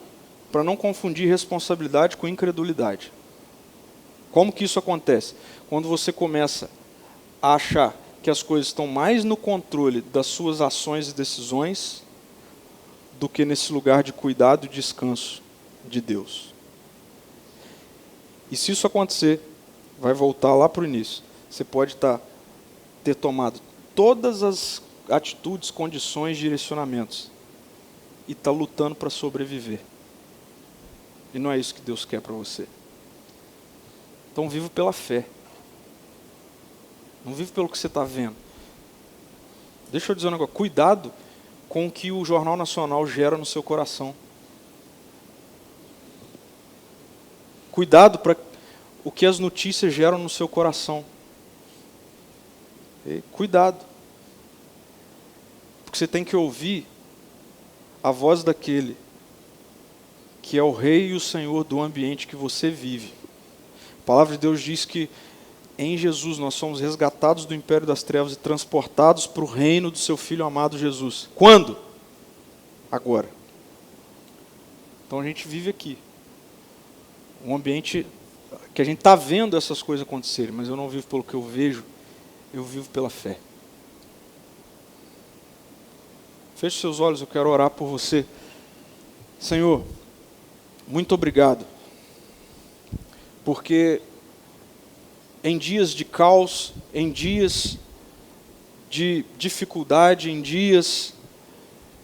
S1: para não confundir responsabilidade com incredulidade. Como que isso acontece? Quando você começa a achar que as coisas estão mais no controle das suas ações e decisões do que nesse lugar de cuidado e descanso de Deus. E se isso acontecer, vai voltar lá para o início. Você pode ter tomado todas as atitudes, condições, direcionamentos e estar lutando para sobreviver. E não é isso que Deus quer para você. Então viva pela fé. Não vive pelo que você está vendo. Deixa eu dizer um negócio. Cuidado com o que o Jornal Nacional gera no seu coração. Cuidado para o que as notícias geram no seu coração. Cuidado. Porque você tem que ouvir a voz daquele que é o Rei e o Senhor do ambiente que você vive. A palavra de Deus diz que em Jesus nós somos resgatados do império das trevas e transportados para o reino do seu Filho amado Jesus. Quando? Agora. Então a gente vive aqui. Um ambiente que a gente está vendo essas coisas acontecerem, mas eu não vivo pelo que eu vejo, eu vivo pela fé. Feche seus olhos, eu quero orar por você. Senhor, muito obrigado, porque em dias de caos, em dias de dificuldade, em dias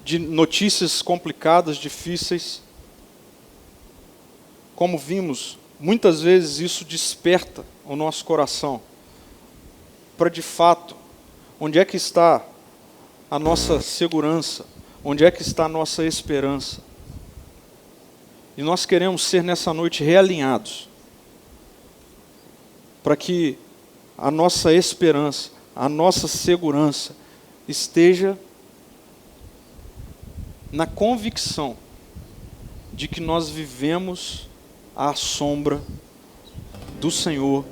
S1: de notícias complicadas, difíceis, como vimos, muitas vezes isso desperta o nosso coração para, de fato, onde é que está a nossa segurança, onde é que está a nossa esperança. E nós queremos ser nessa noite realinhados, para que a nossa esperança, a nossa segurança esteja na convicção de que nós vivemos à sombra do Senhor,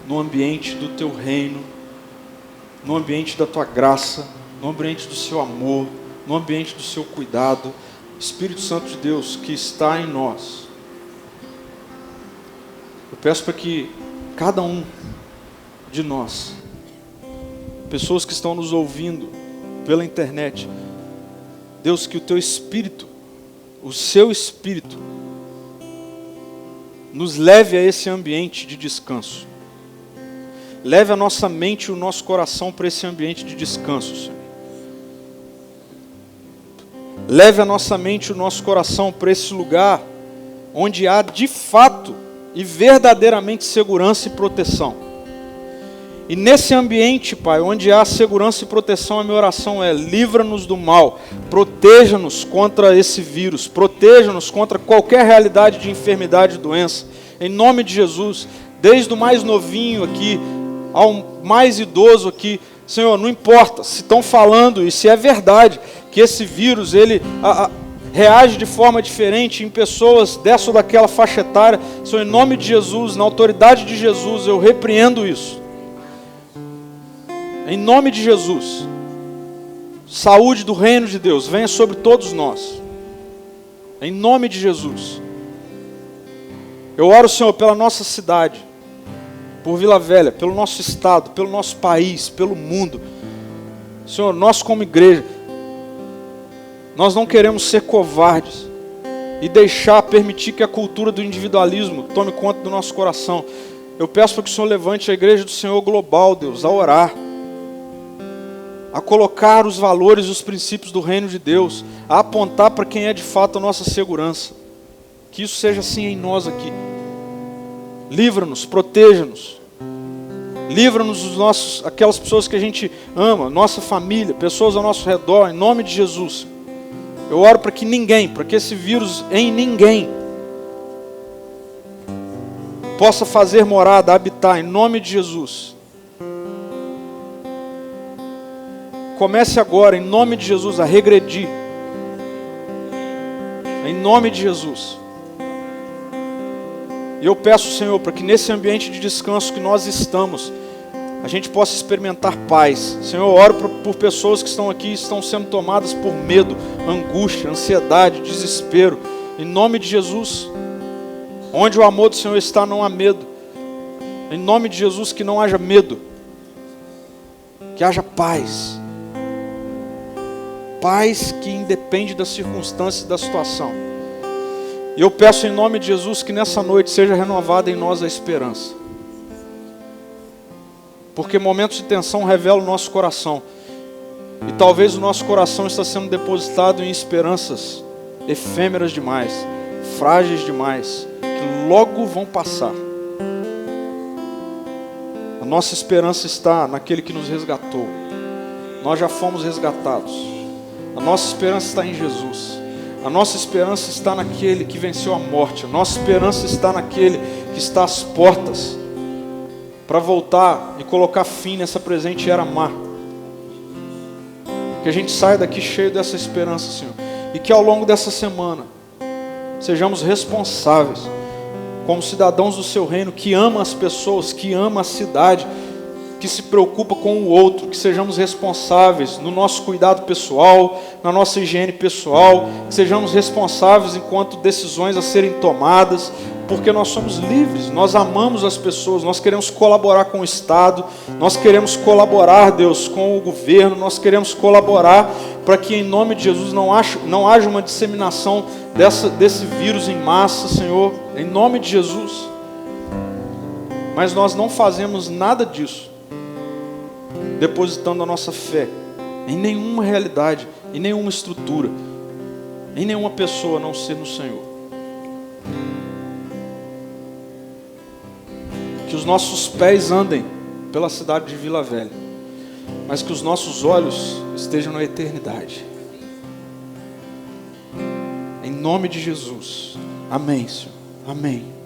S1: no ambiente do Teu reino, no ambiente da Tua graça, no ambiente do Seu amor, no ambiente do Seu cuidado. Espírito Santo de Deus que está em nós, eu peço para que cada um de nós, pessoas que estão nos ouvindo pela internet, Deus, que o Teu Espírito, o Seu Espírito, nos leve a esse ambiente de descanso. Leve a nossa mente e o nosso coração para esse ambiente de descanso, Senhor. Leve a nossa mente e o nosso coração para esse lugar onde há de fato e verdadeiramente segurança e proteção. E nesse ambiente, Pai, onde há segurança e proteção, a minha oração é: livra-nos do mal, proteja-nos contra esse vírus, proteja-nos contra qualquer realidade de enfermidade e doença. Em nome de Jesus, desde o mais novinho aqui ao mais idoso aqui, Senhor, não importa se estão falando e se é verdade que esse vírus ele reage de forma diferente em pessoas dessa ou daquela faixa etária, Senhor, em nome de Jesus, na autoridade de Jesus, eu repreendo isso. Em nome de Jesus, saúde do reino de Deus venha sobre todos nós. Em nome de Jesus. Eu oro, Senhor, pela nossa cidade, por Vila Velha, pelo nosso estado, pelo nosso país, pelo mundo. Senhor, nós como igreja, nós não queremos ser covardes e permitir que a cultura do individualismo tome conta do nosso coração. Eu peço para que o Senhor levante a igreja do Senhor global, Deus, a orar, a colocar os valores e os princípios do reino de Deus, a apontar para quem é de fato a nossa segurança. Que isso seja assim em nós aqui. Livra-nos, proteja-nos. Livra-nos dos nossos, aquelas pessoas que a gente ama, nossa família, pessoas ao nosso redor, em nome de Jesus. Eu oro para que ninguém, para que esse vírus em ninguém possa fazer morada, habitar, em nome de Jesus. Comece agora, em nome de Jesus, a regredir. Em nome de Jesus. E eu peço, Senhor, para que nesse ambiente de descanso que nós estamos, a gente possa experimentar paz. Senhor, eu oro por pessoas que estão aqui e estão sendo tomadas por medo, angústia, ansiedade, desespero. Em nome de Jesus, onde o amor do Senhor está, não há medo. Em nome de Jesus, que não haja medo, que haja paz. Paz que independe das circunstâncias e da situação. E eu peço em nome de Jesus que nessa noite seja renovada em nós a esperança. Porque momentos de tensão revelam o nosso coração. E talvez o nosso coração está sendo depositado em esperanças efêmeras demais, frágeis demais, que logo vão passar. A nossa esperança está naquele que nos resgatou. Nós já fomos resgatados. A nossa esperança está em Jesus. A nossa esperança está naquele que venceu a morte. A nossa esperança está naquele que está às portas para voltar e colocar fim nessa presente era má. Que a gente saia daqui cheio dessa esperança, Senhor. E que ao longo dessa semana sejamos responsáveis como cidadãos do Seu reino, que ama as pessoas, que ama a cidade, que se preocupa com o outro, que sejamos responsáveis no nosso cuidado pessoal, na nossa higiene pessoal, que sejamos responsáveis enquanto decisões a serem tomadas, porque nós somos livres, nós amamos as pessoas, nós queremos colaborar com o Estado, nós queremos colaborar, Deus, com o governo, nós queremos colaborar para que em nome de Jesus não haja uma disseminação desse vírus em massa, Senhor, em nome de Jesus. Mas nós não fazemos nada disso depositando a nossa fé em nenhuma realidade, em nenhuma estrutura, em nenhuma pessoa a não ser no Senhor. Que os nossos pés andem pela cidade de Vila Velha, mas que os nossos olhos estejam na eternidade. Em nome de Jesus. Amém, Senhor. Amém.